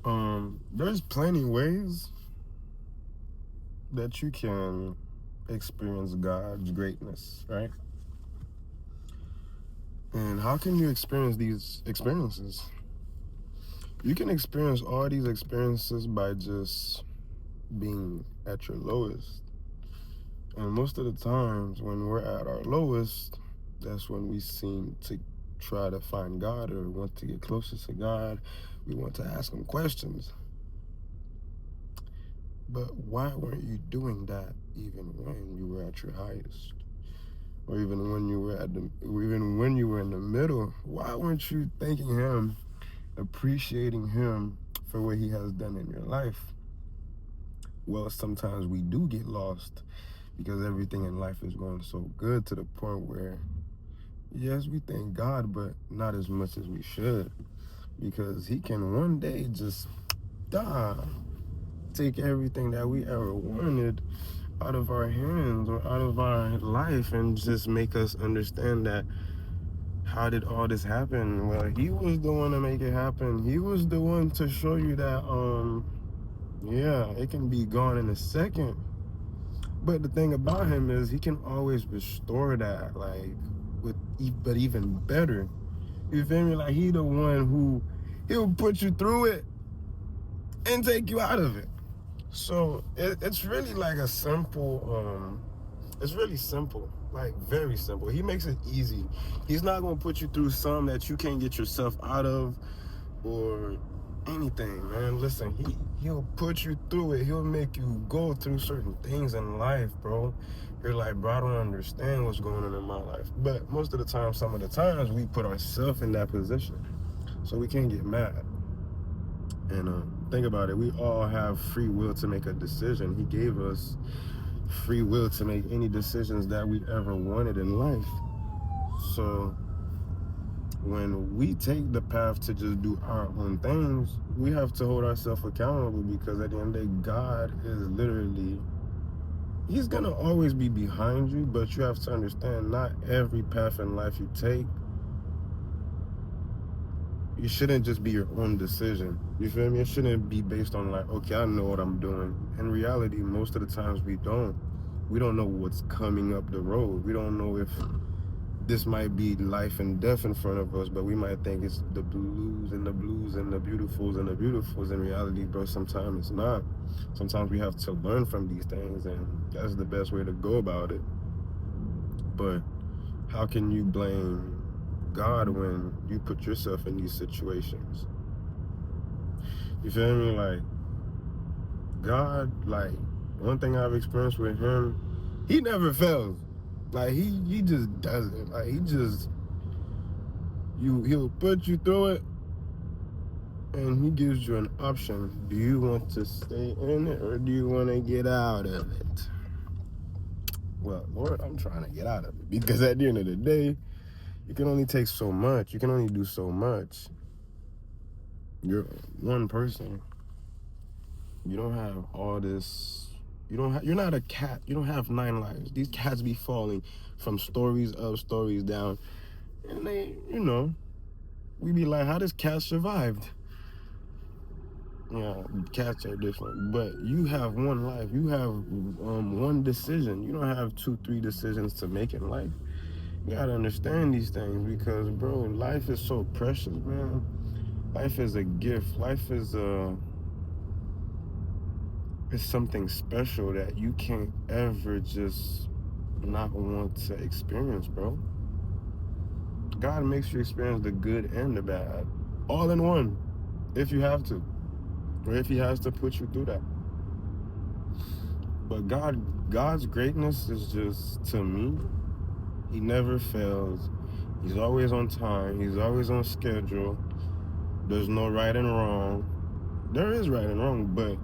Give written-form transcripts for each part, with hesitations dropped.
There's plenty ways that you can experience God's greatness, right? And how can you experience these experiences? You can experience all these experiences by just being at your lowest. And most of the times when we're at our lowest, that's when we seem to try to find God or want to get closer to God. We want to ask him questions. But why weren't you doing that even when you were at your highest? Or even when you were even when you were in the middle, why weren't you thanking him, appreciating him for what he has done in your life? Well, sometimes we do get lost because everything in life is going so good to the point where, yes, we thank God, but not as much as we should, because he can one day just take everything that we ever wanted out of our hands or out of our life and just make us understand that, how did all this happen? Well, he was the one to make it happen. He was the one to show you that yeah, it can be gone in a second. But the thing about him is he can always restore that, like, but even better. You feel me? Like, he the one who, he'll put you through it and take you out of it. So it's really like a simple, it's really simple, like very simple. He makes it easy. He's not gonna put you through something that you can't get yourself out of or anything, man. Listen, he'll put you through it. He'll make you go through certain things in life, bro. You're like, bro, I don't understand what's going on in my life. But most of the time, some of the times, we put ourselves in that position, so we can't get mad. And think about it. We all have free will to make a decision. He gave us free will to make any decisions that we ever wanted in life. So when we take the path to just do our own things, we have to hold ourselves accountable, because at the end of the day, God is literally, he's gonna always be behind you, but you have to understand, not every path in life you take, you shouldn't just be your own decision. You feel me? It shouldn't be based on like, okay, I know what I'm doing. In reality, most of the times we don't. We don't know what's coming up the road. We don't know if this might be life and death in front of us, but we might think it's the blues and the blues and the beautifuls and the beautifuls. In reality, bro, sometimes it's not. Sometimes we have to learn from these things, and that's the best way to go about it. But how can you blame God when you put yourself in these situations? You feel me? Like, God, like, one thing I've experienced with him, he never fails. Like, he just does it. Like, he just, he'll put you through it, and he gives you an option. Do you want to stay in it, or do you want to get out of it? Well, Lord, I'm trying to get out of it, because at the end of the day, you can only take so much. You can only do so much. You're one person. You don't have all this. You're not a cat. You don't have 9 lives. These cats be falling from stories up, stories down, and we be like, how does cat survived? Yeah, cats are different, but you have one life. You have one decision. You don't have 2, 3 decisions to make in life. You gotta understand these things, because, bro, life is so precious, man. Life is a gift. Life is something special that you can't ever just not want to experience, bro. God makes you experience the good and the bad, all in one, if you have to, or if he has to put you through that. But God's greatness is just, to me, he never fails. He's always on time. He's always on schedule. There's no right and wrong. There is right and wrong, but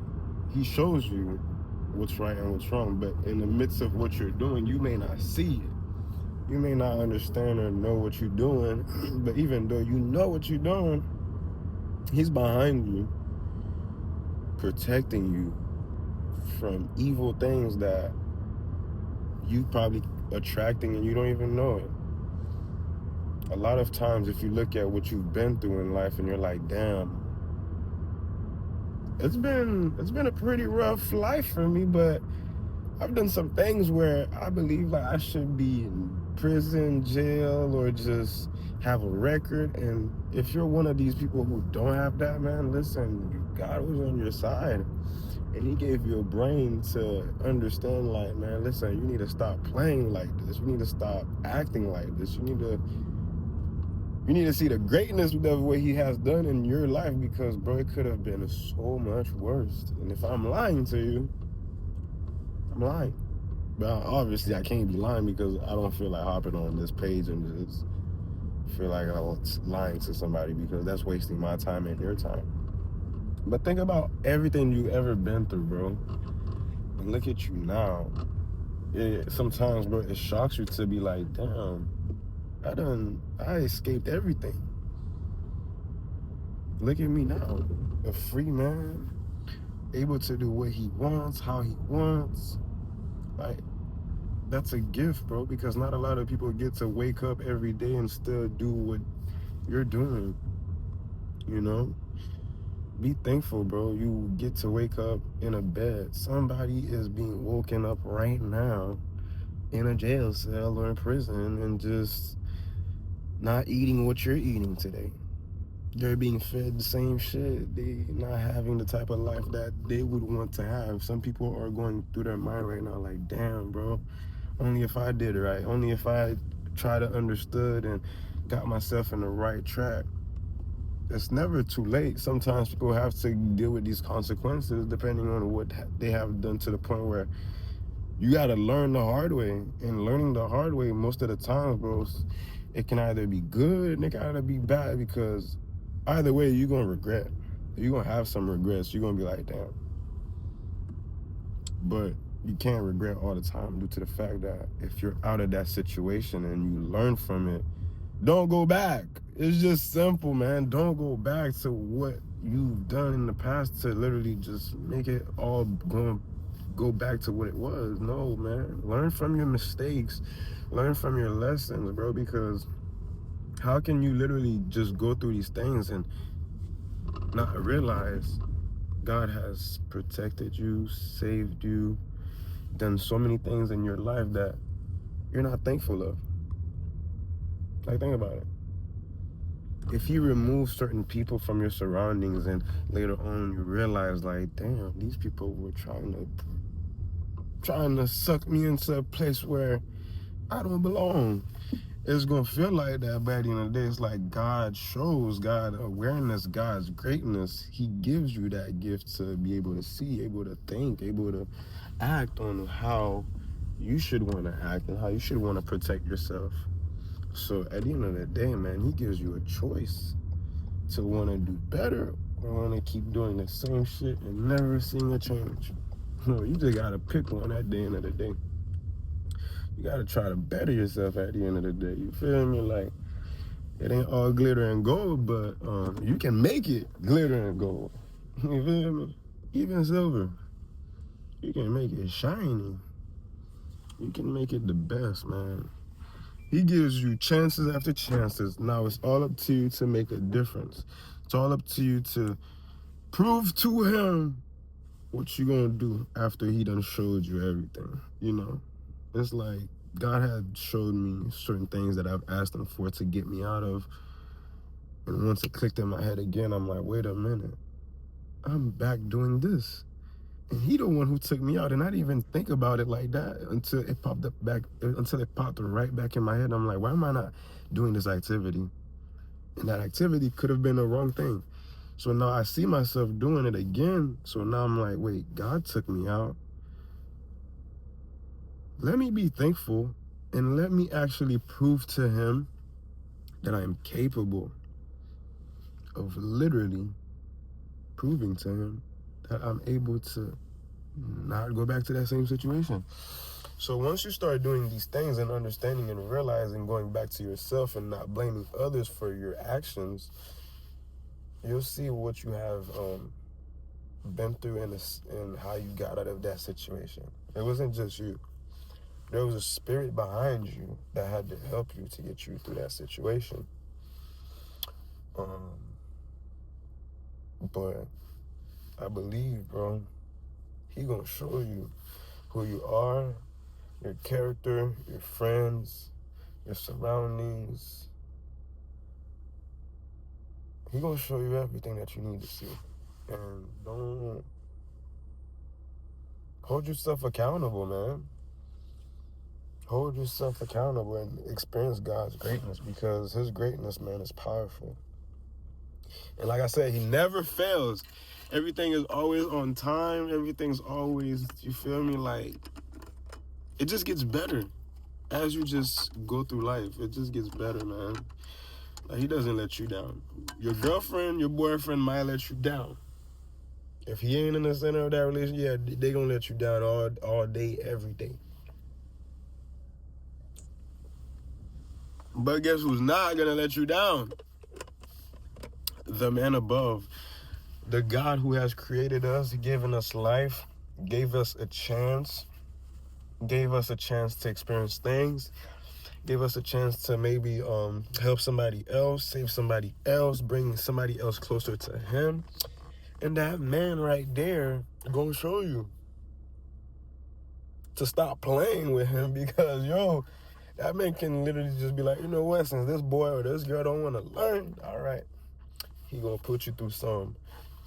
he shows you what's right and what's wrong. But in the midst of what you're doing, you may not see it. You may not understand or know what you're doing, but even though you know what you're doing, he's behind you, protecting you from evil things that you probably attracting and you don't even know it. A lot of times, if you look at what you've been through in life and you're like, damn, it's been a pretty rough life for me, but I've done some things where I believe like I should be in prison, jail, or just have a record. And if you're one of these people who don't have that, man, listen, God was on your side. And he gave you a brain to understand, like, man, listen, you need to stop playing like this. You need to stop acting like this. You need to see the greatness of what he has done in your life, because, bro, it could have been so much worse. And if I'm lying to you, I'm lying. But obviously, I can't be lying because I don't feel like hopping on this page and just feel like I was lying to somebody, because that's wasting my time and your time. But think about everything you've ever been through, bro. And look at you now. Sometimes, bro, it shocks you to be like, damn, I escaped everything. Look at me now, a free man, able to do what he wants, how he wants. Like, that's a gift, bro, because not a lot of people get to wake up every day and still do what you're doing, you know? Be thankful, bro. You get to wake up in a bed. Somebody is being woken up right now in a jail cell or in prison and just not eating what you're eating today. They're being fed the same shit. They not having the type of life that they would want to have. Some people are going through their mind right now like, damn, bro, only if I did it right. Only if I try to understood and got myself in the right track. It's never too late. Sometimes people have to deal with these consequences depending on what they have done, to the point where you got to learn the hard way. And learning the hard way, most of the time, bro, it can either be good and it can either be bad, because either way, you're going to regret. You're going to have some regrets. You're going to be like, damn. But you can't regret all the time, due to the fact that if you're out of that situation and you learn from it, don't go back. It's just simple, man. Don't go back to what you've done in the past to literally just make it all go back to what it was. No, man. Learn from your mistakes. Learn from your lessons, bro, because how can you literally just go through these things and not realize God has protected you, saved you, done so many things in your life that you're not thankful of? Like, think about it. If you remove certain people from your surroundings and later on you realize, like, damn, these people were trying to suck me into a place where I don't belong, it's gonna feel like that. But at the end of the day, it's like God shows, God awareness, God's greatness. He gives you that gift to be able to see, able to think, able to act on how you should want to act and how you should want to protect yourself. So at the end of the day, man, he gives you a choice to want to do better or want to keep doing the same shit and never seeing a change. No, you just gotta pick one at the end of the day. You gotta try to better yourself at the end of the day. You feel me? Like, it ain't all glitter and gold, but you can make it glitter and gold. You feel me? Even silver. You can make it shiny. You can make it the best, man. He gives you chances after chances. Now it's all up to you to make a difference. It's all up to you to prove to him what you gonna do after he done showed you everything. You know, it's like God had showed me certain things that I've asked him for to get me out of, and once it clicked in my head again, I'm like, wait a minute, I'm back doing this, and he the one who took me out. And I didn't even think about it like that until it popped right back in my head. I'm like, why am I not doing this activity? And that activity could have been the wrong thing. So now I see myself doing it again. So now I'm like, wait, God took me out. Let me be thankful and let me actually prove to him that I am capable of literally proving to him that I'm able to not go back to that same situation. So once you start doing these things and understanding and realizing, going back to yourself and not blaming others for your actions, you'll see what you have been through and how you got out of that situation. It wasn't just you. There was a spirit behind you that had to help you to get you through that situation. But I believe, bro, he gonna show you who you are, your character, your friends, your surroundings. He gonna show you everything that you need to see. And don't hold yourself accountable, man. Hold yourself accountable and experience God's greatness, because his greatness, man, is powerful. And like I said, he never fails. Everything is always on time. Everything's always, you feel me? Like, it just gets better as you just go through life. It just gets better, man. Like, he doesn't let you down. Your girlfriend, your boyfriend might let you down. If he ain't in the center of that relationship, yeah, they gonna let you down all day, every day. But guess who's not gonna let you down? The man above. The God who has created us, given us life, gave us a chance to experience things, gave us a chance to maybe help somebody else, save somebody else, bring somebody else closer to him. And that man right there gonna show you to stop playing with him, because that man can literally just be like, you know what, since this boy or this girl don't want to learn, all right, he gonna put you through some.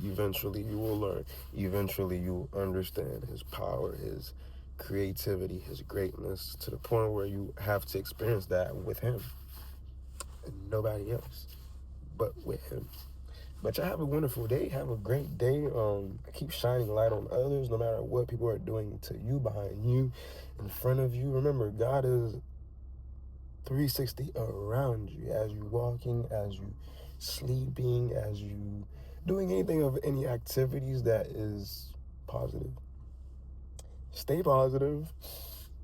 Eventually you will learn. Eventually you will understand his power, his creativity, his greatness, to the point where you have to experience that with him and nobody else but with him. But y'all have a wonderful day. Have a great day. Keep shining light on others, no matter what people are doing to you, behind you, in front of you. Remember, God is 360 around you, as you walking, as you sleeping, as you doing anything of any activities that is positive. Stay positive,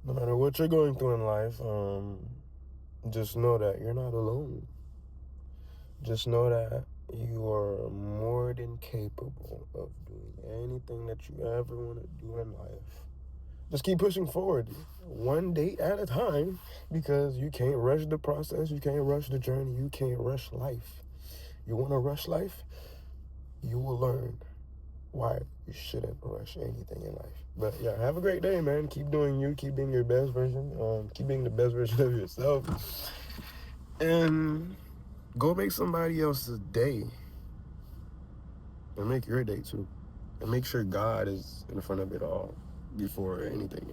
no matter what you're going through in life. Just know that you're not alone. Just know that you are more than capable of doing anything that you ever want to do in life. Just keep pushing forward, one day at a time, because you can't rush the process, you can't rush the journey, you can't rush life. You want to rush life, you will learn why you shouldn't rush anything in life. But yeah, have a great day, man. Keep doing you, keep being your best version, keep being the best version of yourself, and go make somebody else's day, and make your day too, and make sure God is in front of it all before anything.